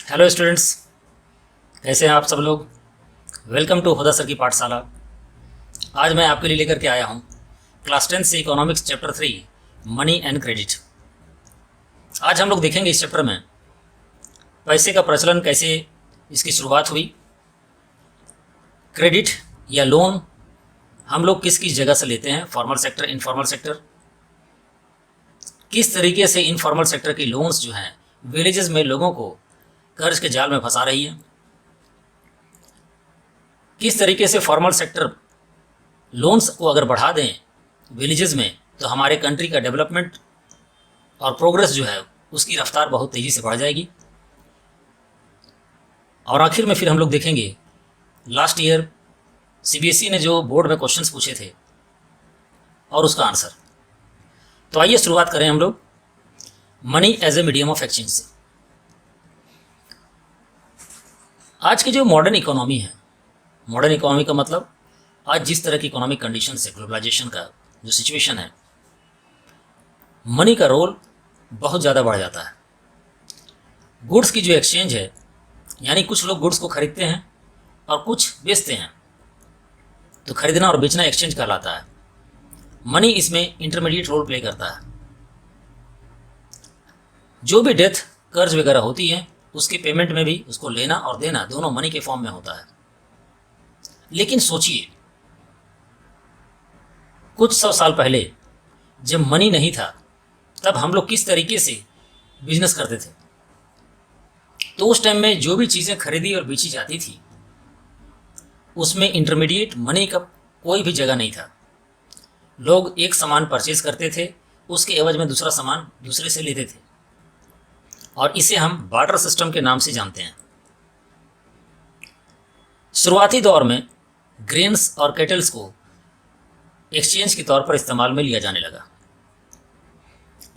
Hello students, कैसे हैं आप सब लोग। वेलकम टू हुदा सर की पाठशाला। आज मैं आपके लिए लेकर के आया हूं क्लास 10 से economics chapter 3 money and credit. आज हम लोग देखेंगे इस चैप्टर में पैसे का प्रचलन कैसे इसकी शुरुआत हुई, क्रेडिट या लोन हम लोग किस किस जगह से लेते हैं, फॉर्मल सेक्टर, इनफॉर्मल सेक्टर, किस तरीके से इनफॉर्मल सेक्टर की लोन्स जो हैं विलेजेस में लोगों को कर्ज के जाल में फंसा रही है, किस तरीके से फॉर्मल सेक्टर लोन्स को अगर बढ़ा दें विलेजेस में तो हमारे कंट्री का डेवलपमेंट और प्रोग्रेस जो है उसकी रफ्तार बहुत तेज़ी से बढ़ जाएगी। और आखिर में फिर हम लोग देखेंगे लास्ट ईयर सीबीएसई ने जो बोर्ड में क्वेश्चंस पूछे थे और उसका आंसर। तो आइए शुरुआत करें हम लोग money as a medium of exchange से। आज की जो मॉडर्न इकोनॉमी है, मॉडर्न इकोनॉमी का मतलब आज जिस तरह की इकोनॉमिक कंडीशन है, ग्लोबलाइजेशन का जो सिचुएशन है, मनी का रोल बहुत ज़्यादा बढ़ जाता है। गुड्स की जो एक्सचेंज है, यानी कुछ लोग गुड्स को खरीदते हैं और कुछ बेचते हैं, तो खरीदना और बेचना एक्सचेंज कहलाता है। मनी इसमें इंटरमीडिएट रोल प्ले करता है। जो भी डेथ, कर्ज वगैरह होती है, उसके पेमेंट में भी उसको लेना और देना दोनों मनी के फॉर्म में होता है। लेकिन सोचिए, कुछ 100 साल पहले जब मनी नहीं था तब हम लोग किस तरीके से बिजनेस करते थे। तो उस टाइम में जो भी चीज़ें खरीदी और बेची जाती थी उसमें इंटरमीडिएट मनी का कोई भी जगह नहीं था। लोग एक सामान परचेज करते थे, उसके एवज में दूसरा सामान दूसरे से लेते थे, और इसे हम बार्टर सिस्टम के नाम से जानते हैं। शुरुआती दौर में ग्रेन्स और केटल्स को एक्सचेंज के तौर पर इस्तेमाल में लिया जाने लगा।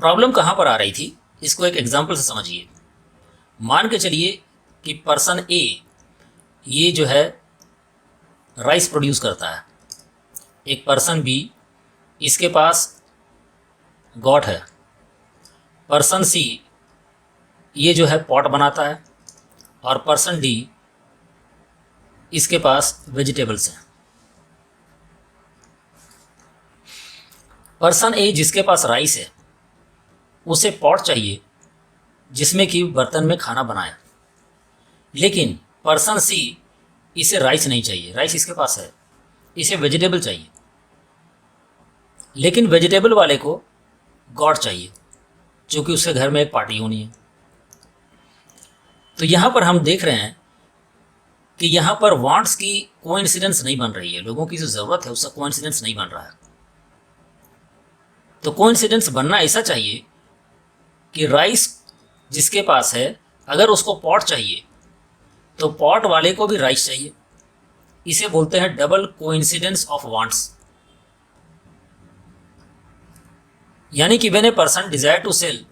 प्रॉब्लम कहाँ पर आ रही थी, इसको एक एग्जांपल से समझिए। मान के चलिए कि पर्सन ए ये जो है राइस प्रोड्यूस करता है, एक पर्सन बी इसके पास गॉट है, पर्सन सी ये जो है पॉट बनाता है, और पर्सन डी इसके पास वेजिटेबल्स हैं। पर्सन ए जिसके पास राइस है उसे पॉट चाहिए जिसमें कि बर्तन में खाना बनाए, लेकिन पर्सन सी इसे राइस नहीं चाहिए, राइस इसके पास है, इसे वेजिटेबल चाहिए। लेकिन वेजिटेबल वाले को गॉड चाहिए क्योंकि उसके घर में एक पार्टी होनी है। तो यहाँ पर हम देख रहे हैं कि यहाँ पर वांट्स की कोइंसिडेंस नहीं बन रही है, लोगों की जो ज़रूरत है उसका कोइंसिडेंस नहीं बन रहा है। तो कोइंसिडेंस बनना ऐसा चाहिए कि राइस जिसके पास है अगर उसको पॉट चाहिए तो पॉट वाले को भी राइस चाहिए। इसे बोलते हैं डबल कोइंसिडेंस ऑफ वांट्स। यानी कि when a person desire to sell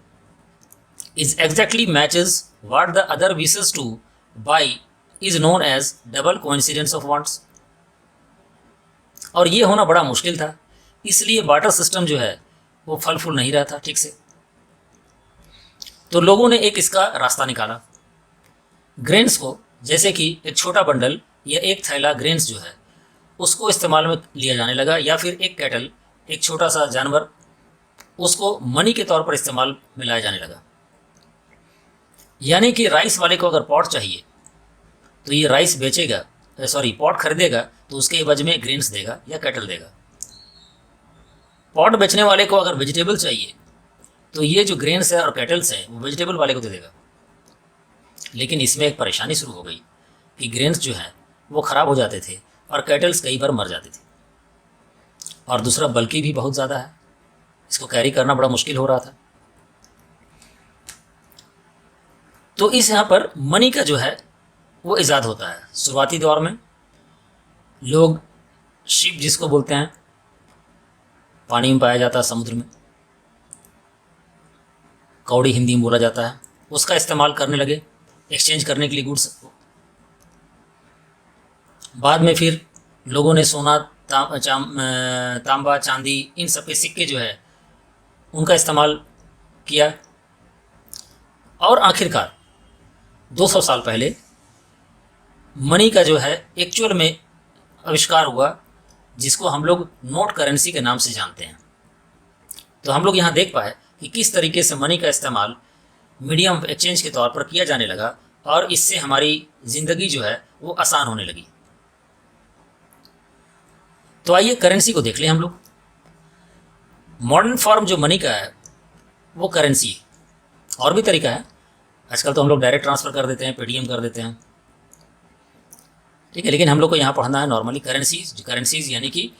is exactly matches what the other wishes to buy is known as double coincidence of wants। और ये होना बड़ा मुश्किल था, इसलिए बार्टर सिस्टम जो है वो फल फूल नहीं रहा था ठीक से। तो लोगों ने एक इसका रास्ता निकाला। ग्रेन्स को, जैसे कि एक छोटा बंडल या एक थैला ग्रेन्स जो है उसको इस्तेमाल में लिया जाने लगा, या फिर एक कैटल, एक छोटा सा जानवर, उसको मनी के तौर पर इस्तेमाल में लाया जाने लगा। यानी कि राइस वाले को अगर पॉट चाहिए तो ये राइस बेचेगा, पॉट खरीदेगा तो उसके एवज में ग्रेन्स देगा या कैटल देगा। पॉट बेचने वाले को अगर वेजिटेबल चाहिए तो ये जो ग्रेन्स है और कैटल्स है वो वेजिटेबल वाले को दे देगा। लेकिन इसमें एक परेशानी शुरू हो गई कि ग्रेन्स जो है वो ख़राब हो जाते थे और कैटल्स कई बार मर जाते थे, और दूसरा बल्कि भी बहुत ज़्यादा है, इसको कैरी करना बड़ा मुश्किल हो रहा था। तो इस यहाँ पर मनी का जो है वो ईजाद होता है। शुरुआती दौर में लोग शिप जिसको बोलते हैं, पानी में पाया जाता है, समुद्र में, कौड़ी हिंदी में बोला जाता है, उसका इस्तेमाल करने लगे एक्सचेंज करने के लिए गुड्स। बाद में फिर लोगों ने सोना, तांबा, चांदी, इन सब के सिक्के जो है उनका इस्तेमाल किया, और आखिरकार 200 साल पहले मनी का जो है एक्चुअल में आविष्कार हुआ, जिसको हम लोग नोट करेंसी के नाम से जानते हैं। तो हम लोग यहाँ देख पाए कि किस तरीके से मनी का इस्तेमाल मीडियम ऑफ एक्सचेंज के तौर पर किया जाने लगा और इससे हमारी ज़िंदगी जो है वो आसान होने लगी। तो आइए करेंसी को देख लें हम लोग। मॉडर्न फॉर्म जो मनी का है वो करेंसी है। और भी तरीका है, आजकल तो हम लोग डायरेक्ट ट्रांसफ़र कर देते हैं, पेटीएम कर देते हैं, ठीक है, लेकिन हम लोग को यहाँ पढ़ना है नॉर्मली करेंसीज यानी कि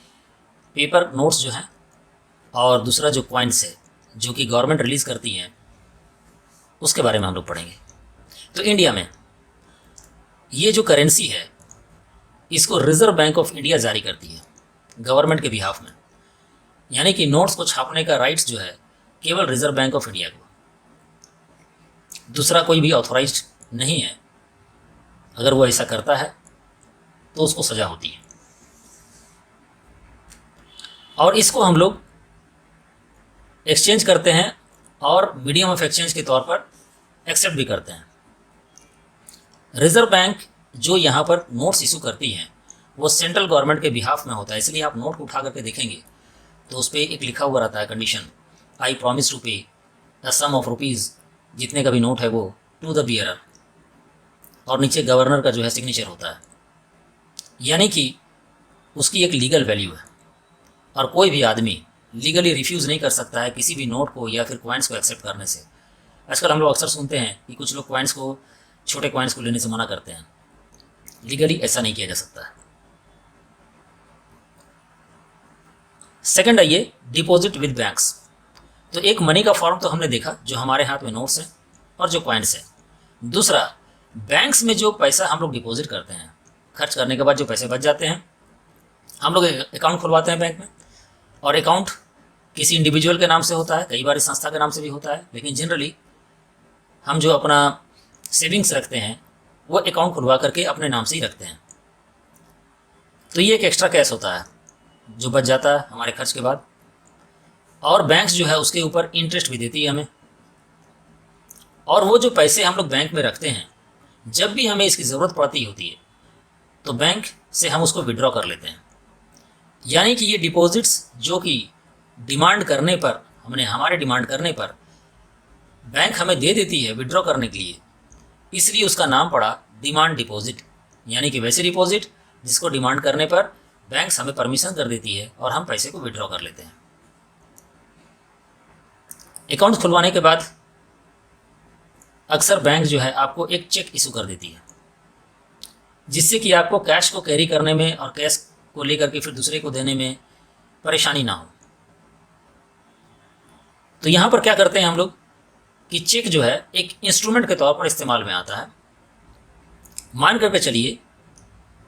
पेपर नोट्स जो हैं, और दूसरा जो कॉइन्स है जो कि गवर्नमेंट रिलीज़ करती हैं, उसके बारे में हम लोग पढ़ेंगे। तो इंडिया में ये जो करेंसी है इसको रिजर्व बैंक ऑफ इंडिया जारी करती है गवर्नमेंट के बिहाफ में, यानी कि नोट्स को छापने का राइट्स जो है केवल रिजर्व बैंक ऑफ इंडिया को, दूसरा कोई भी ऑथोराइज्ड नहीं है। अगर वो ऐसा करता है तो उसको सज़ा होती है, और इसको हम लोग एक्सचेंज करते हैं और मीडियम ऑफ एक्सचेंज के तौर पर एक्सेप्ट भी करते हैं। रिजर्व बैंक जो यहाँ पर नोट्स इशू करती हैं वो सेंट्रल गवर्नमेंट के बिहाफ में होता है, इसलिए आप नोट को उठा करके देखेंगे तो उस पर एक लिखा हुआ रहता है कंडीशन, आई प्रॉमिस टू पे द सम ऑफ रुपीज़, जितने का भी नोट है वो, टू द बियरर, और नीचे गवर्नर का जो है सिग्नेचर होता है, यानी कि उसकी एक लीगल वैल्यू है और कोई भी आदमी लीगली रिफ्यूज़ नहीं कर सकता है किसी भी नोट को या फिर कॉइन्स को एक्सेप्ट करने से। आजकल हम लोग अक्सर सुनते हैं कि कुछ लोग कॉइन्स को, छोटे कॉइन्स को लेने से मना करते हैं, लीगली ऐसा नहीं किया जा सकता है। सेकंड आइए डिपॉजिट विद बैंक्स। तो एक मनी का फॉर्म तो हमने देखा जो हमारे हाथ में नोट्स हैं और जो कॉइन्स हैं। दूसरा, बैंक्स में जो पैसा हम लोग डिपॉजिट करते हैं, खर्च करने के बाद जो पैसे बच जाते हैं, हम लोग अकाउंट खुलवाते हैं बैंक में, और अकाउंट किसी इंडिविजुअल के नाम से होता है, कई बार इस संस्था के नाम से भी होता है, लेकिन जनरली हम जो अपना सेविंग्स रखते हैं वो अकाउंट खुलवा करके अपने नाम से ही रखते हैं। तो ये एक एक्स्ट्रा कैश होता है जो बच जाता है हमारे खर्च के बाद, और बैंक्स जो है उसके ऊपर इंटरेस्ट भी देती है हमें। और वो जो पैसे हम लोग बैंक में रखते हैं, जब भी हमें इसकी ज़रूरत पड़ती होती है तो बैंक से हम उसको विड्रॉ कर लेते हैं। यानी कि ये डिपॉजिट्स जो कि डिमांड करने पर, हमारे डिमांड करने पर बैंक हमें दे देती है विड्रॉ करने के लिए, इसलिए उसका नाम पड़ा डिमांड डिपॉजिट, यानी कि वैसे डिपॉजिट जिसको डिमांड करने पर बैंक हमें परमिशन कर देती है और हम पैसे को विड्रॉ कर लेते हैं। अकाउंट खुलवाने के बाद अक्सर बैंक जो है आपको एक चेक इशू कर देती है, जिससे कि आपको कैश को कैरी करने में और कैश को लेकर के फिर दूसरे को देने में परेशानी ना हो। तो यहाँ पर क्या करते हैं हम लोग कि चेक जो है एक इंस्ट्रूमेंट के तौर पर इस्तेमाल में आता है। मान करके चलिए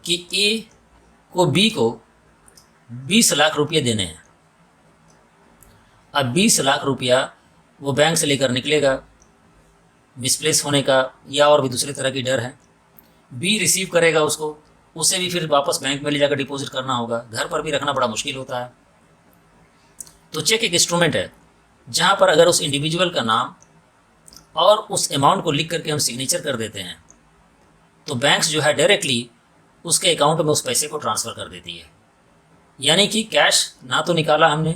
कि ए को बी को 20 लाख रुपये देने हैं। अब 20 लाख रुपया वो बैंक से लेकर निकलेगा, मिसप्लेस होने का या और भी दूसरे तरह की डर है। बी रिसीव करेगा उसको, उसे भी फिर वापस बैंक में ले जाकर डिपॉजिट करना होगा, घर पर भी रखना बड़ा मुश्किल होता है। तो चेक एक इंस्ट्रूमेंट है जहाँ पर अगर उस इंडिविजुअल का नाम और उस अमाउंट को लिख करके हम सिग्नेचर कर देते हैं तो बैंक्स जो है डायरेक्टली उसके अकाउंट में उस पैसे को ट्रांसफ़र कर देती है। यानी कि कैश ना तो निकाला हमने,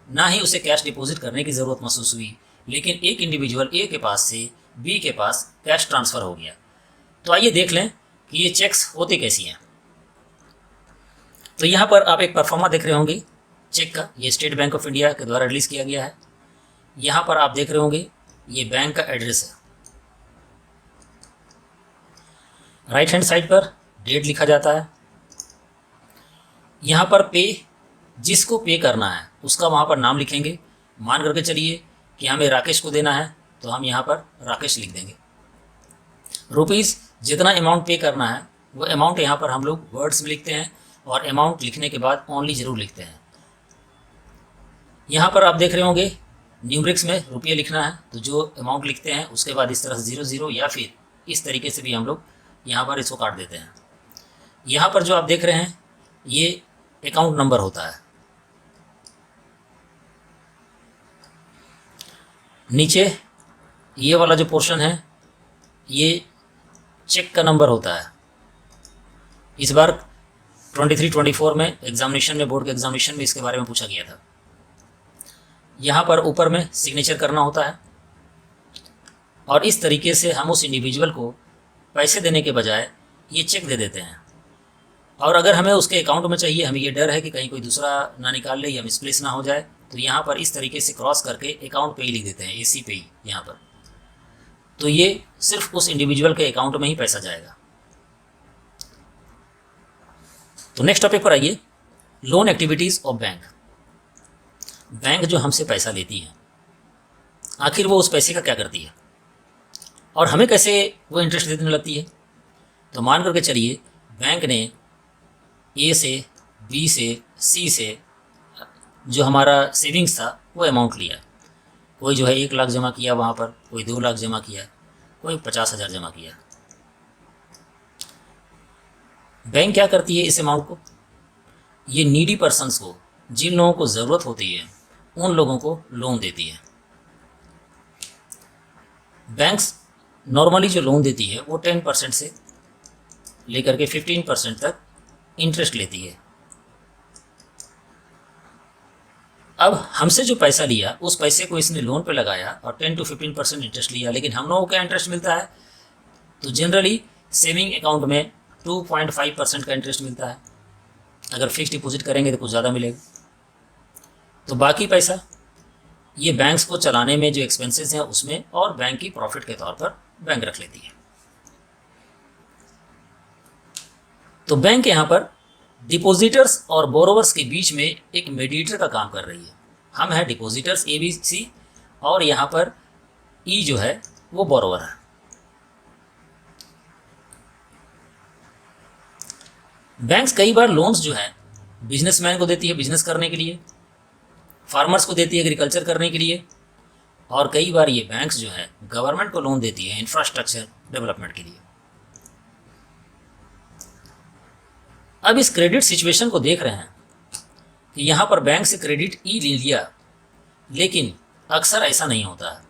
ना ही उसे कैश डिपॉजिट करने की ज़रूरत महसूस हुई, लेकिन एक इंडिविजुअल ए के पास से बी के पास कैश ट्रांसफ़र हो गया। तो आइए देख लें कि ये चेक्स होते कैसी हैं। तो यहाँ पर आप एक परफॉर्मा देख रहे होंगे चेक का, ये स्टेट बैंक ऑफ इंडिया के द्वारा रिलीज़ किया गया है। यहाँ पर आप देख रहे होंगे ये बैंक का एड्रेस है, राइट हैंड साइड पर डेट लिखा जाता है। यहाँ पर पे, जिसको पे करना है उसका वहाँ पर नाम लिखेंगे। मान करके चलिए कि हमें राकेश को देना है तो हम यहाँ पर राकेश लिख देंगे। रुपीज़, जितना अमाउंट पे करना है वो अमाउंट यहाँ पर हम लोग वर्ड्स में लिखते हैं, और अमाउंट लिखने के बाद ओनली ज़रूर लिखते हैं। यहाँ पर आप देख रहे होंगे न्यूमरिक्स में रुपये लिखना है तो जो अमाउंट लिखते हैं उसके बाद इस तरह से 00 या फिर इस तरीके से भी हम लोग यहाँ पर इसको काट देते हैं। यहाँ पर जो आप देख रहे हैं ये अकाउंट नंबर होता है। नीचे ये वाला जो पोर्शन है ये चेक का नंबर होता है। इस बार 23-24 में एग्जामिनेशन में, बोर्ड के एग्जामिनेशन में इसके बारे में पूछा गया था। यहाँ पर ऊपर में सिग्नेचर करना होता है और इस तरीके से हम उस इंडिविजुअल को पैसे देने के बजाय ये चेक दे देते हैं। और अगर हमें उसके अकाउंट में चाहिए, हमें ये डर है कि कहीं कोई दूसरा ना निकाल ले या मिसप्लेस ना हो जाए, तो यहाँ पर इस तरीके से क्रॉस करके अकाउंट पे ही लिख देते हैं, AC पे ही यहाँ पर। तो ये सिर्फ उस इंडिविजुअल के अकाउंट में ही पैसा जाएगा। तो नेक्स्ट टॉपिक पर आइए, loan activities of bank. Bank जो हमसे पैसा लेती है, आखिर वो उस पैसे का क्या करती है और हमें कैसे वो इंटरेस्ट देने लगती है। तो मान करके चलिए बैंक ने A से, B से, C से जो हमारा सेविंग्स था वो अमाउंट लिया। कोई जो है 1 लाख जमा किया वहाँ पर, कोई 2 लाख जमा किया, कोई 50,000 जमा किया। बैंक क्या करती है इस अमाउंट को, ये नीडी पर्सन्स को, जिन लोगों को ज़रूरत होती है उन लोगों को लोन देती है। बैंक्स नॉर्मली जो लोन देती है वो 10% से लेकर के 15% तक इंटरेस्ट लेती है। अब हमसे जो पैसा लिया उस पैसे को इसने लोन पे लगाया और 10 to 15% इंटरेस्ट लिया, लेकिन हम लोगों को क्या इंटरेस्ट मिलता है, तो जनरली सेविंग अकाउंट में 2.5% का इंटरेस्ट मिलता है। अगर फिक्स डिपॉजिट करेंगे तो कुछ ज़्यादा मिलेगा। तो बाकी पैसा ये बैंक्स को चलाने में जो एक्सपेंसेस हैं उसमें और बैंक की प्रॉफिट के तौर पर बैंक रख लेती है। तो बैंक यहाँ पर डिपॉजिटर्स और बोरोवर्स के बीच में एक मीडिएटर का काम कर रही है। हम हैं डिपॉजिटर्स ABC और यहाँ पर E जो है वो बोरोवर है। बैंक्स कई बार लोन्स जो है बिजनेसमैन को देती है बिजनेस करने के लिए, फार्मर्स को देती है एग्रीकल्चर करने के लिए, और कई बार ये बैंक्स जो है गवर्नमेंट को लोन देती है इंफ्रास्ट्रक्चर डेवलपमेंट के लिए। अब इस क्रेडिट सिचुएशन को देख रहे हैं कि यहाँ पर बैंक से क्रेडिट E ले लिया, लेकिन अक्सर ऐसा नहीं होता है।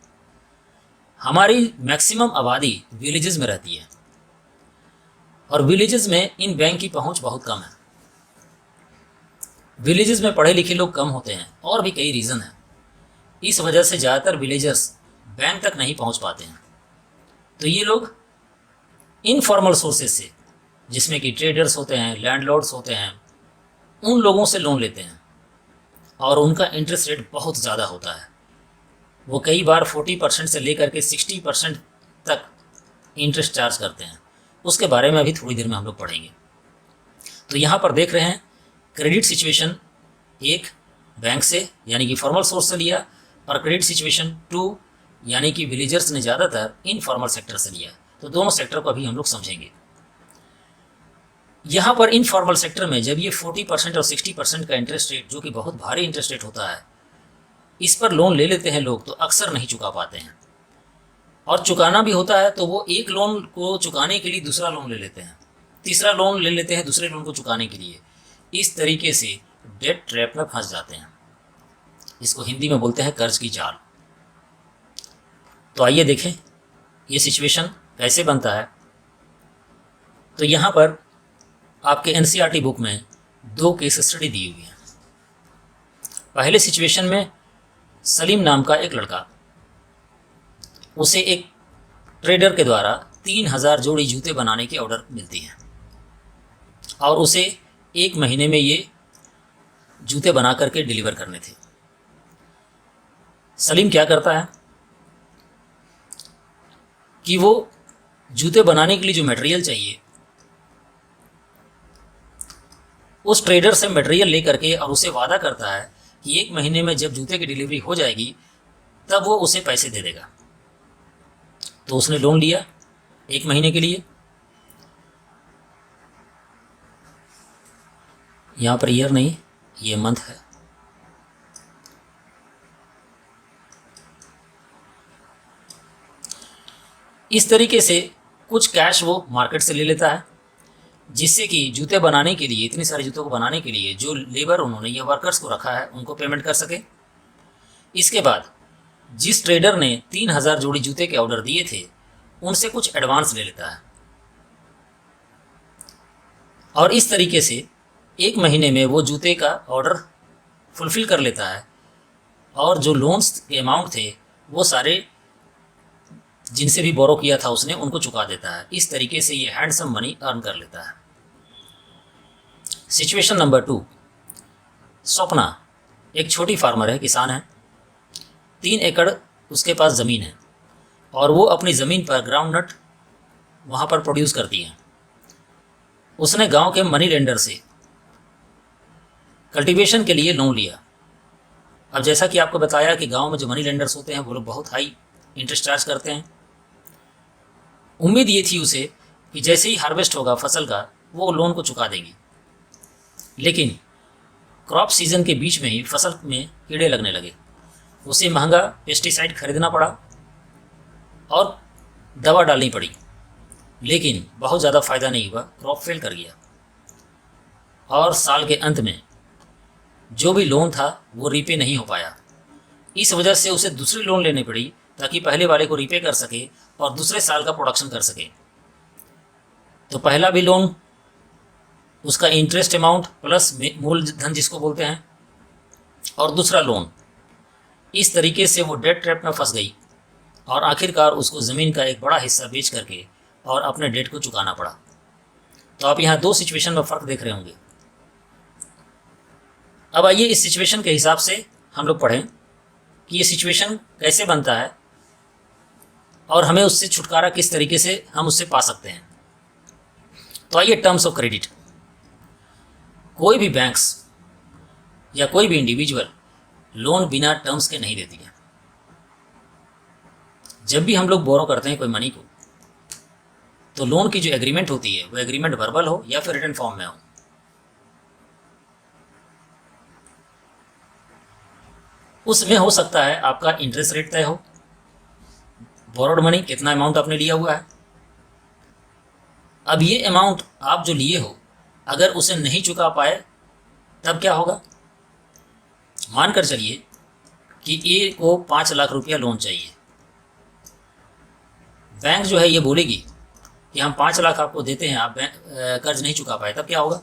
हमारी मैक्सिमम आबादी विलेजेस में रहती है और विलेजेस में इन बैंक की पहुंच बहुत कम है। विलेजेस में पढ़े लिखे लोग कम होते हैं और भी कई रीज़न हैं। इस वजह से ज़्यादातर विलेजर्स बैंक तक नहीं पहुंच पाते हैं। तो ये लोग इनफॉर्मल सोर्सेज से, जिसमें कि ट्रेडर्स होते हैं, लैंडलॉर्ड्स होते हैं, उन लोगों से लोन लेते हैं और उनका इंटरेस्ट रेट बहुत ज़्यादा होता है। वो कई बार 40% से लेकर के 60% तक इंटरेस्ट चार्ज करते हैं। उसके बारे में अभी थोड़ी देर में हम लोग पढ़ेंगे। तो यहाँ पर देख रहे हैं क्रेडिट सिचुएशन 1 बैंक से यानी कि फॉर्मल सोर्स से लिया, और क्रेडिट सिचुएशन 2 यानी कि विलेजर्स ने ज़्यादातर इनफॉर्मल सेक्टर से लिया। तो दोनों सेक्टर को अभी हम लोग समझेंगे। यहाँ पर इनफॉर्मल सेक्टर में जब ये 40% और 60% का इंटरेस्ट रेट, जो कि बहुत भारी इंटरेस्ट रेट होता है, इस पर लोन ले लेते हैं लोग, तो अक्सर नहीं चुका पाते हैं। और चुकाना भी होता है तो वो एक लोन को चुकाने के लिए दूसरा लोन ले लेते हैं, तीसरा लोन ले लेते हैं दूसरे लोन को चुकाने के लिए। इस तरीके से डेट ट्रैप में फंस जाते हैं। इसको हिंदी में बोलते हैं कर्ज की जाल। तो आइए देखें ये सिचुएशन कैसे बनता है। तो यहाँ पर आपके NCERT बुक में 2 केस स्टडी दी हुई है। पहले सिचुएशन में सलीम नाम का एक लड़का, उसे एक ट्रेडर के द्वारा 3000 जोड़ी जूते बनाने की ऑर्डर मिलती है और उसे 1 महीने में ये जूते बना करके डिलीवर करने थे। सलीम क्या करता है कि वो जूते बनाने के लिए जो मटेरियल चाहिए उस ट्रेडर से मटेरियल लेकर के, और उसे वादा करता है कि 1 महीने में जब जूते की डिलीवरी हो जाएगी तब वो उसे पैसे दे देगा। तो उसने लोन लिया 1 महीने के लिए। यहाँ पर ईयर नहीं, ये मंथ है। इस तरीके से कुछ कैश वो मार्केट से ले लेता है, जिससे कि जूते बनाने के लिए, इतने सारे जूतों को बनाने के लिए जो लेबर उन्होंने या वर्कर्स को रखा है उनको पेमेंट कर सके। इसके बाद जिस ट्रेडर ने 3000 जोड़ी जूते के ऑर्डर दिए थे उनसे कुछ एडवांस ले लेता है। और इस तरीके से 1 महीने में वो जूते का ऑर्डर फुलफ़िल कर लेता है और जो लोन्स के अमाउंट थे वो सारे जिनसे भी बोरो किया था उसने उनको चुका देता है। इस तरीके से ये हैंडसम मनी अर्न कर लेता है। सिचुएशन नंबर 2, स्वप्ना एक छोटी फार्मर है, किसान है। 3 एकड़ उसके पास ज़मीन है और वो अपनी ज़मीन पर ग्राउंड नट वहाँ पर प्रोड्यूस करती है। उसने गांव के मनी लेंडर से कल्टीवेशन के लिए लोन लिया। अब जैसा कि आपको बताया कि गांव में जो मनी लेंडर्स होते हैं वो लोग बहुत हाई इंटरेस्ट चार्ज करते हैं। उम्मीद ये थी उसे कि जैसे ही हार्वेस्ट होगा फसल का वो लोन को चुका देगी, लेकिन क्रॉप सीजन के बीच में ही फसल में कीड़े लगने लगे। उसे महंगा पेस्टिसाइड खरीदना पड़ा और दवा डालनी पड़ी, लेकिन बहुत ज़्यादा फ़ायदा नहीं हुआ। क्रॉप फेल कर गया और साल के अंत में जो भी लोन था वो रीपे नहीं हो पाया। इस वजह से उसे दूसरी लोन लेनी पड़ी ताकि पहले वाले को रीपे कर सके और दूसरे साल का प्रोडक्शन कर सके। तो पहला भी लोन, उसका इंटरेस्ट अमाउंट प्लस मूलधन जिसको बोलते हैं, और दूसरा लोन, इस तरीके से वो डेट ट्रैप में फंस गई और आखिरकार उसको ज़मीन का एक बड़ा हिस्सा बेच करके और अपने डेट को चुकाना पड़ा। तो आप यहाँ 2 सिचुएशन में फ़र्क देख रहे होंगे। अब आइए इस सिचुएशन के हिसाब से हम लोग पढ़ें कि ये सिचुएशन कैसे बनता है और हमें उससे छुटकारा किस तरीके से हम उससे पा सकते हैं। तो आइए टर्म्स ऑफ क्रेडिट। कोई भी बैंक्स या कोई भी इंडिविजुअल लोन बिना टर्म्स के नहीं देती है। जब भी हम लोग बोरो करते हैं कोई मनी को, तो लोन की जो एग्रीमेंट होती है वो एग्रीमेंट वर्बल हो या फिर रिटन फॉर्म में हो। उसमें हो सकता है आपका इंटरेस्ट रेट तय हो, बोरोड मनी कितना अमाउंट आपने लिया हुआ है। अब ये अमाउंट आप जो लिए हो अगर उसे नहीं चुका पाए तब क्या होगा। मानकर चलिए कि ए को 5 लाख रुपया लोन चाहिए। बैंक जो है ये बोलेगी कि हम 5 लाख आपको देते हैं, आप कर्ज नहीं चुका पाए, तब क्या होगा।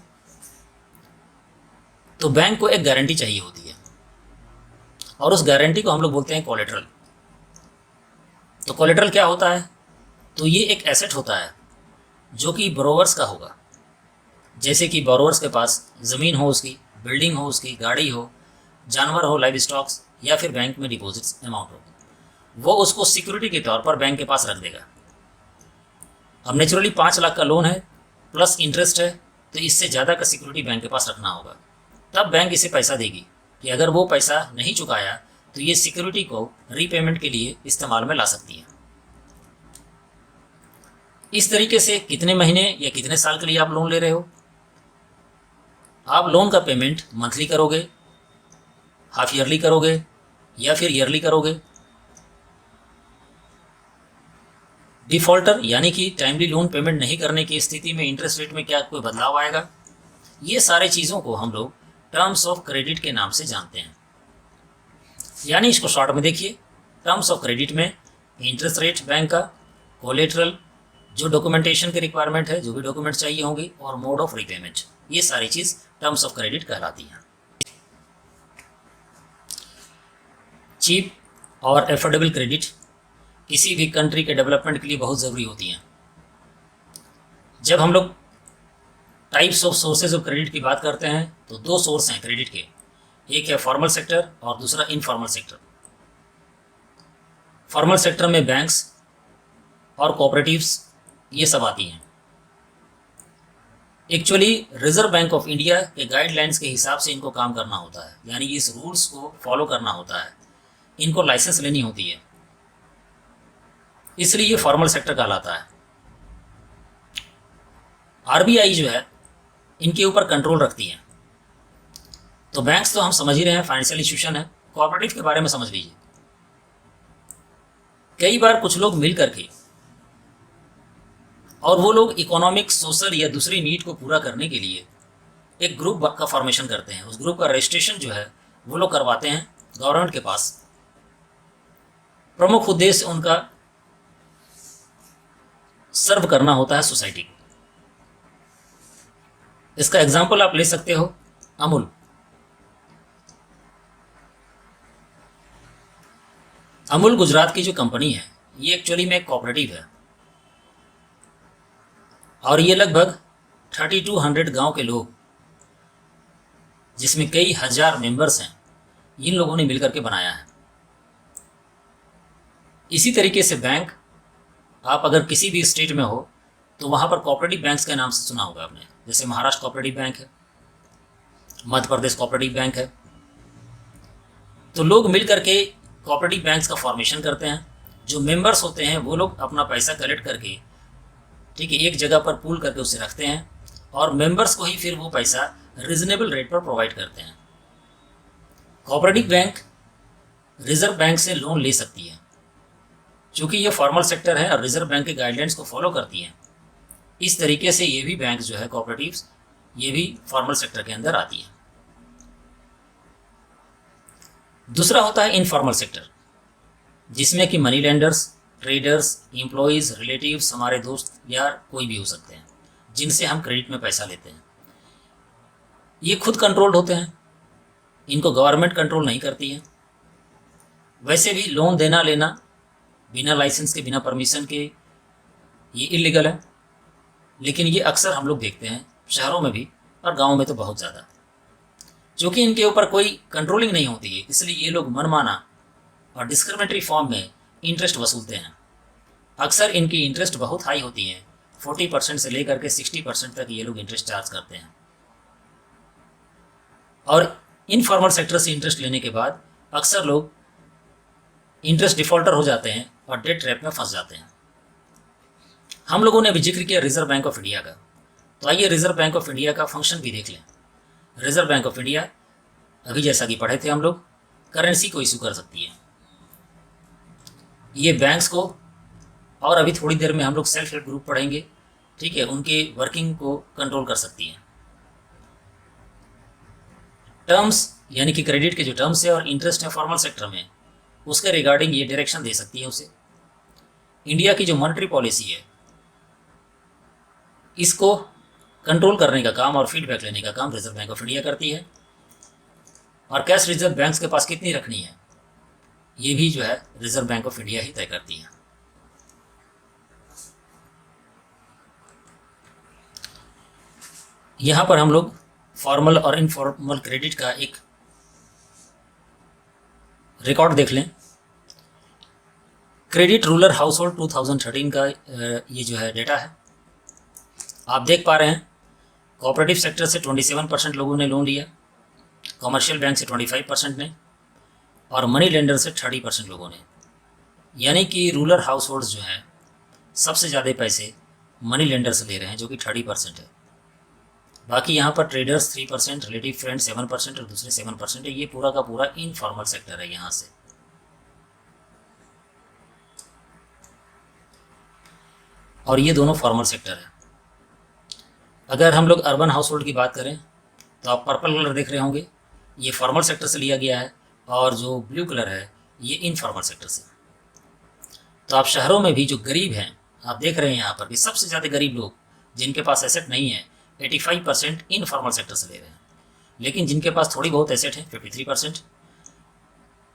तो बैंक को एक गारंटी चाहिए होती है और उस गारंटी को हम लोग बोलते हैं कोलेटरल। तो कोलेटरल क्या होता है, तो ये एक एसेट होता है जो कि बोरोवर्स का होगा। जैसे कि बोरोवर्स के पास ज़मीन हो, उसकी बिल्डिंग हो, उसकी गाड़ी हो, जानवर हो, लाइव स्टॉक्स, या फिर बैंक में डिपॉजिट्स अमाउंट हो, वो उसको सिक्योरिटी के तौर पर बैंक के पास रख देगा। अब नेचुरली 5 लाख का लोन है प्लस इंटरेस्ट है, तो इससे ज़्यादा का सिक्योरिटी बैंक के पास रखना होगा। तब बैंक इसे पैसा देगी कि अगर वो पैसा नहीं चुकाया तो ये सिक्योरिटी को रीपेमेंट के लिए इस्तेमाल में ला सकती है। इस तरीके से कितने महीने या कितने साल के लिए आप लोन ले रहे हो, आप लोन का पेमेंट मंथली करोगे, हाफ ईयरली करोगे या फिर ईयरली करोगे। डिफॉल्टर यानी कि टाइमली लोन पेमेंट नहीं करने की स्थिति में इंटरेस्ट रेट में क्या कोई बदलाव आएगा, ये सारे चीज़ों को हम लोग टर्म्स ऑफ क्रेडिट के नाम से जानते हैं। यानी इसको शॉर्ट में देखिए, टर्म्स ऑफ क्रेडिट में इंटरेस्ट रेट बैंक का, कोलेटरल, जो डॉक्यूमेंटेशन की रिक्वायरमेंट है, जो भी डॉक्यूमेंट चाहिए होंगे, और मोड ऑफ रीपेमेंट, ये सारी चीज़ टर्म्स ऑफ क्रेडिट कहलाती हैं। चीप और एफोर्डेबल क्रेडिट किसी भी कंट्री के डेवलपमेंट के लिए बहुत ज़रूरी होती हैं। जब हम लोग types of sources of credit की बात करते हैं तो 2 सोर्स हैं क्रेडिट के, एक है फॉर्मल सेक्टर और दूसरा इनफॉर्मल सेक्टर। फॉर्मल सेक्टर में बैंक्स और कोऑपरेटिव्स ये सब आती हैं। Actually reserve bank of India के गाइडलाइंस के हिसाब से इनको काम करना होता है, यानी इस रूल्स को फॉलो करना होता है, इनको लाइसेंस लेनी होती है, इसलिए ये फॉर्मल सेक्टर कहलाता है। आरबीआई जो है इनके ऊपर कंट्रोल रखती है। तो बैंक्स तो हम समझ ही रहे हैं, फाइनेंशियल इंस्टीट्यूशन है। कोऑपरेटिव के बारे में समझ लीजिए। कई बार कुछ लोग मिल करके और वो लोग इकोनॉमिक, सोशल या दूसरी नीड को पूरा करने के लिए एक ग्रुप का फॉर्मेशन करते हैं। उस ग्रुप का रजिस्ट्रेशन जो है वो लोग करवाते हैं गवर्नमेंट के पास। प्रमुख उद्देश्य उनका सर्व करना होता है सोसाइटी को। इसका एग्जाम्पल आप ले सकते हो अमूल। अमूल गुजरात की जो कंपनी है ये एक्चुअली में एक कोऑपरेटिव है और ये लगभग 3200 गांव के लोग, जिसमें कई हजार मेंबर्स हैं, इन लोगों ने मिलकर के बनाया है। इसी तरीके से बैंक, आप अगर किसी भी स्टेट में हो तो वहाँ पर कोऑपरेटिव बैंक्स के नाम से सुना होगा आपने, जैसे महाराष्ट्र कोऑपरेटिव बैंक है, मध्य प्रदेश कोऑपरेटिव बैंक है। तो लोग मिल करके कोऑपरेटिव बैंक्स का फॉर्मेशन करते हैं। जो मेंबर्स होते हैं वो लोग अपना पैसा कलेक्ट करके, ठीक है, एक जगह पर पूल करके उसे रखते हैं और मेंबर्स को ही फिर वो पैसा रीजनेबल रेट पर प्रोवाइड करते हैं। कोऑपरेटिव बैंक रिजर्व बैंक से लोन ले सकती है, चूँकि ये फॉर्मल सेक्टर है और रिजर्व बैंक के गाइडलाइंस को फॉलो करती है। इस तरीके से ये भी बैंक जो है कोऑपरेटिव्स, ये भी फॉर्मल सेक्टर के अंदर आती है। दूसरा होता है इनफॉर्मल सेक्टर, जिसमें कि money lenders, traders, employees, relatives, हमारे दोस्त या कोई भी हो सकते हैं, जिनसे हम क्रेडिट में पैसा लेते हैं। ये खुद कंट्रोल्ड होते हैं, इनको गवर्नमेंट कंट्रोल नहीं करती है। वैसे भी लोन देना लेना बिना लाइसेंस के, बिना परमिशन के, ये इलीगल है, लेकिन ये अक्सर हम लोग देखते हैं शहरों में भी और गाँव में तो बहुत ज़्यादा। क्योंकि इनके ऊपर कोई कंट्रोलिंग नहीं होती है, इसलिए ये लोग मनमाना और डिस्क्रिमिनेटरी फॉर्म में इंटरेस्ट वसूलते हैं। अक्सर इनकी इंटरेस्ट बहुत हाई होती है, 40% से लेकर के 60% तक ये लोग इंटरेस्ट चार्ज करते हैं। और इनफॉर्मल सेक्टर से इंटरेस्ट लेने के बाद अक्सर लोग इंटरेस्ट डिफॉल्टर हो जाते हैं और डेट ट्रैप में फंस जाते हैं। हम लोगों ने भी जिक्र किया रिजर्व बैंक ऑफ इंडिया का, तो आइए रिजर्व बैंक ऑफ इंडिया का फंक्शन भी देख लें। रिजर्व बैंक ऑफ इंडिया, अभी जैसा कि पढ़े थे हम लोग, करेंसी को इशू कर सकती है। ये बैंक्स को, और अभी थोड़ी देर में हम लोग सेल्फ हेल्प ग्रुप पढ़ेंगे, ठीक है, उनके वर्किंग को कंट्रोल कर सकती है। टर्म्स यानी कि क्रेडिट के जो टर्म्स है और इंटरेस्ट है फॉर्मल सेक्टर में, उसके रिगार्डिंग ये डायरेक्शन दे सकती है उसे। इंडिया की जो मॉनेटरी पॉलिसी है, इसको कंट्रोल करने का काम और फीडबैक लेने का काम रिजर्व बैंक ऑफ इंडिया करती है। और कैश रिजर्व बैंक्स के पास कितनी रखनी है, ये भी जो है रिजर्व बैंक ऑफ इंडिया ही तय करती है। यहाँ पर हम लोग फॉर्मल और इनफॉर्मल क्रेडिट का एक रिकॉर्ड देख लें। क्रेडिट रूरल हाउसहोल्ड 2013 का ये जो है डेटा है, आप देख पा रहे हैं। कोऑपरेटिव सेक्टर से 27% लोगों ने लोन लिया, कमर्शियल बैंक से 25% ने, और मनी लेंडर से 30% लोगों ने। यानी कि रूरल हाउसहोल्ड्स जो हैं सबसे ज़्यादा पैसे मनी लेंडर से ले रहे हैं, जो कि 30% है। बाकी यहाँ पर ट्रेडर्स 3%, रिलेटिव फ्रेंड 7% और दूसरे 7% है। ये पूरा का पूरा इनफॉर्मल सेक्टर है यहाँ से। और ये दोनों फॉर्मल सेक्टर है। अगर हम लोग अर्बन हाउस होल्ड की बात करें तो आप पर्पल कलर देख रहे होंगे, ये फॉर्मल सेक्टर से लिया गया है, और जो ब्लू कलर है ये इनफॉर्मल सेक्टर से। तो आप शहरों में भी जो गरीब हैं, आप देख रहे हैं यहाँ पर भी सबसे ज़्यादा गरीब लोग जिनके पास एसेट नहीं है 85% इनफॉर्मल सेक्टर से ले रहे हैं। लेकिन जिनके पास थोड़ी बहुत एसेट है 53%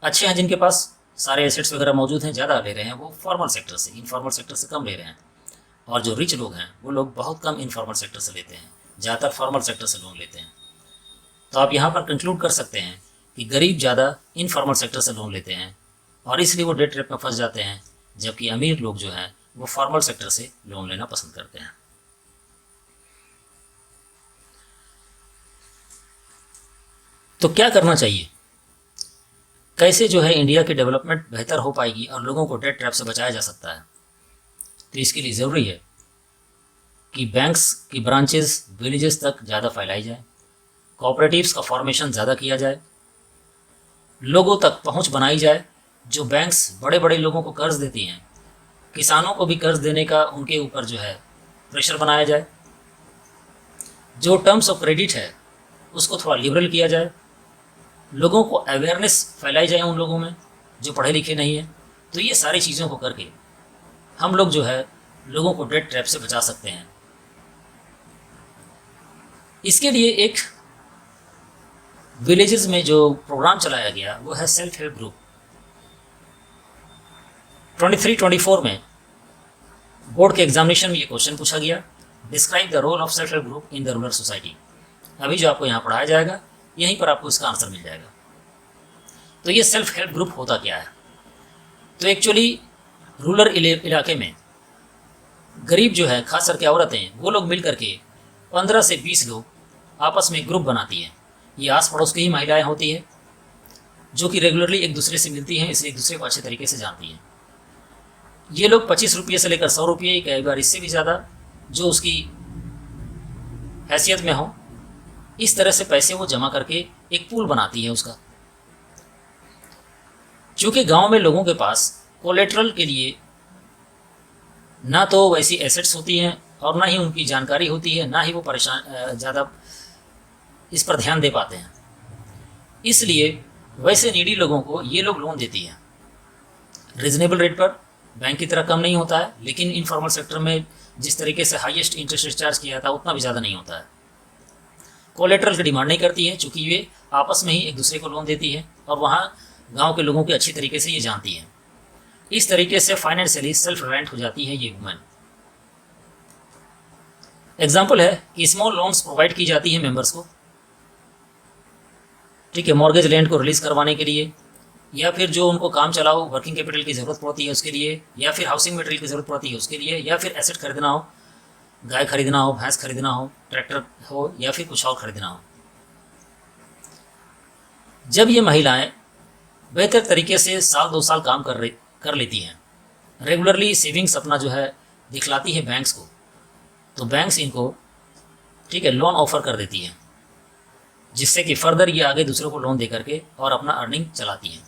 अच्छे हैं, जिनके पास सारे एसेट्स वगैरह मौजूद हैं, ज़्यादा ले रहे हैं, वो फॉर्मल सेक्टर से, इनफॉर्मल सेक्टर से कम ले रहे हैं। और जो रिच लोग हैं वो लोग बहुत कम इनफॉर्मल सेक्टर से लेते हैं, ज़्यादातर फॉर्मल सेक्टर से लोन लेते हैं। तो आप यहाँ पर कंक्लूड कर सकते हैं कि गरीब ज़्यादा इनफॉर्मल सेक्टर से लोन लेते हैं और इसलिए वो डेट ट्रैप में फंस जाते हैं, जबकि अमीर लोग जो हैं वो फॉर्मल सेक्टर से लोन लेना पसंद करते हैं। तो क्या करना चाहिए, कैसे जो है इंडिया की डेवलपमेंट बेहतर हो पाएगी और लोगों को डेट ट्रैप से बचाया जा सकता है? तो इसके लिए ज़रूरी है कि बैंक्स की ब्रांचेस विलेजेस तक ज़्यादा फैलाई जाए, कोऑपरेटिव्स का फॉर्मेशन ज़्यादा किया जाए, लोगों तक पहुंच बनाई जाए। जो बैंक्स बड़े बड़े लोगों को कर्ज देती हैं, किसानों को भी कर्ज देने का उनके ऊपर जो है प्रेशर बनाया जाए। जो टर्म्स ऑफ क्रेडिट है उसको थोड़ा लिबरल किया जाए, लोगों को अवेयरनेस फैलाई जाए उन लोगों में जो पढ़े लिखे नहीं हैं। तो ये सारी चीज़ों को करके हम लोग जो है लोगों को डेट ट्रैप से बचा सकते हैं। इसके लिए एक विलेजेस में जो प्रोग्राम चलाया गया वो है सेल्फ हेल्प ग्रुप। 23-24 में बोर्ड के एग्जामिनेशन में ये क्वेश्चन पूछा गया, describe the role of self help group in the rural society. अभी जो आपको यहाँ पढ़ाया जाएगा यहीं पर आपको इसका आंसर मिल जाएगा। तो ये सेल्फ हेल्प ग्रुप होता क्या है? तो एक्चुअली रूरल इलाके में गरीब जो है, खास करके औरतें, वो लोग मिल करके 15 से 20 लोग आपस में ग्रुप बनाती हैं। ये आस पड़ोस की ही महिलाएं होती हैं जो कि रेगुलरली एक दूसरे से मिलती हैं, इसलिए एक दूसरे को अच्छे तरीके से जानती हैं। ये लोग 25 रुपये से लेकर 100 रुपये, कई बार इससे भी ज़्यादा, जो उसकी हैसियत में हो, इस तरह से पैसे वो जमा करके एक पूल बनाती है उसका। चूँकि गांव में लोगों के पास कोलेट्रल के लिए ना तो वैसी एसेट्स होती हैं और ना ही उनकी जानकारी होती है, ना ही वो ज़्यादा इस पर ध्यान दे पाते हैं, इसलिए वैसे नीडी लोगों को ये लोग लोन देती हैं रिजनेबल रेट पर। बैंक की तरह कम नहीं होता है, लेकिन इनफॉर्मल सेक्टर में जिस तरीके से हाईएस्ट इंटरेस्ट रेट चार्ज किया था उतना भी ज़्यादा नहीं होता है। कोलेट्रल की डिमांड नहीं करती है, चूँकि वे आपस में ही एक दूसरे को लोन देती है और वहाँ गांव के लोगों की अच्छी तरीके से ये जानती है। इस तरीके से फाइनेंशियली सेल्फ रिलायंट हो जाती है ये वुमेन। एग्जाम्पल है कि स्मॉल लोन्स प्रोवाइड की जाती है मेंबर्स को, ठीक है, मॉर्गेज लैंड को रिलीज करवाने के लिए, या फिर जो उनको काम चलाओ वर्किंग कैपिटल की ज़रूरत पड़ती है उसके लिए, या फिर हाउसिंग मटेरियल की ज़रूरत पड़ती है उसके लिए, या फिर एसेट खरीदना हो, गाय खरीदना हो, भैंस खरीदना हो, ट्रैक्टर हो, या फिर कुछ और खरीदना हो। जब ये महिलाएं बेहतर तरीके से साल 2 साल काम कर लेती हैं, रेगुलरली सेविंग्स अपना जो है दिखलाती है बैंक्स को, तो बैंक्स इनको, ठीक है, लोन ऑफर कर देती है, जिससे कि फर्दर ये आगे दूसरों को लोन दे करके और अपना अर्निंग चलाती है।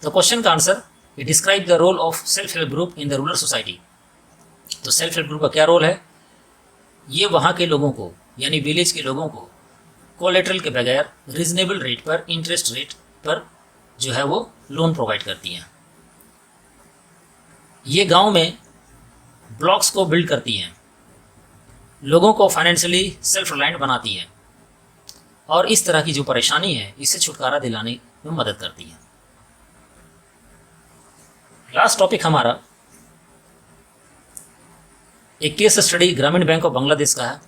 तो क्वेश्चन का answer, describe the role of self help group in the rural society. तो सेल्फ हेल्प ग्रुप का क्या रोल है? ये वहाँ के लोगों को, यानी विलेज के लोगों को कोलेट्रल के बगैर रीजनेबल रेट पर, इंटरेस्ट रेट पर जो है वो लोन प्रोवाइड करती हैं। ये गांव में ब्लॉक्स को बिल्ड करती हैं, लोगों को फाइनेंशियली सेल्फ रिलायंट बनाती हैं और इस तरह की जो परेशानी है इससे छुटकारा दिलाने में मदद करती है। लास्ट टॉपिक हमारा एक केस स्टडी ग्रामीण बैंक ऑफ बांग्लादेश का है।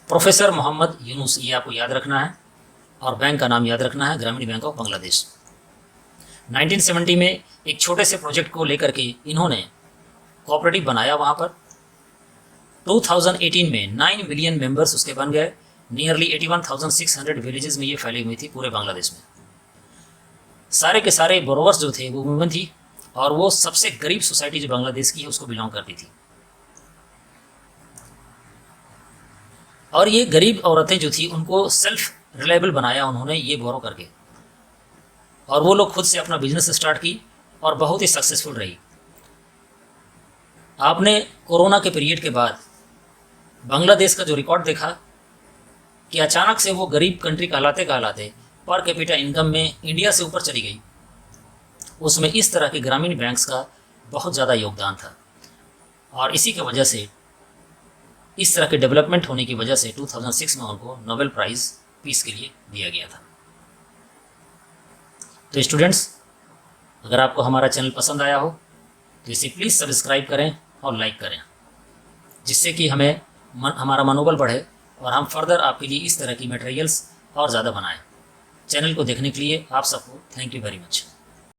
प्रोफेसर मोहम्मद यूनुस, ये आपको याद रखना है, और बैंक का नाम याद रखना है, ग्रामीण बैंक ऑफ बांग्लादेश। 1970 में एक छोटे से प्रोजेक्ट को लेकर के इन्होंने कोऑपरेटिव बनाया वहाँ पर। 2018 में 9 मिलियन मेंबर्स उसके बन गए। नियरली 81,600 विलेजेस में ये फैली हुई थी पूरे बांग्लादेश में। सारे के सारे बोरोवर्स जो थे वो वुमेन थी, और वो सबसे गरीब सोसाइटी जो बांग्लादेश की है उसको बिलोंग करती थी। और ये गरीब औरतें जो थी उनको सेल्फ रिलायबल बनाया उन्होंने ये बोरो करके, और वो लोग खुद से अपना बिजनेस स्टार्ट की और बहुत ही सक्सेसफुल रही। आपने कोरोना के पीरियड के बाद बांग्लादेश का जो रिकॉर्ड देखा कि अचानक से वो गरीब कंट्री कहलाते कहलाते पर कैपिटा इनकम में इंडिया से ऊपर चली गई, उसमें इस तरह के ग्रामीण बैंक्स का बहुत ज़्यादा योगदान था। और इसी की वजह से, इस तरह के डेवलपमेंट होने की वजह से 2006 में उनको नोबेल प्राइज़ पीस के लिए दिया गया था। तो स्टूडेंट्स, अगर आपको हमारा चैनल पसंद आया हो तो इसे प्लीज़ सब्सक्राइब करें और लाइक करें, जिससे कि हमारा मनोबल बढ़े और हम फर्दर आपके लिए इस तरह की मटेरियल्स और ज़्यादा बनाएं। चैनल को देखने के लिए आप सबको थैंक यू वेरी मच।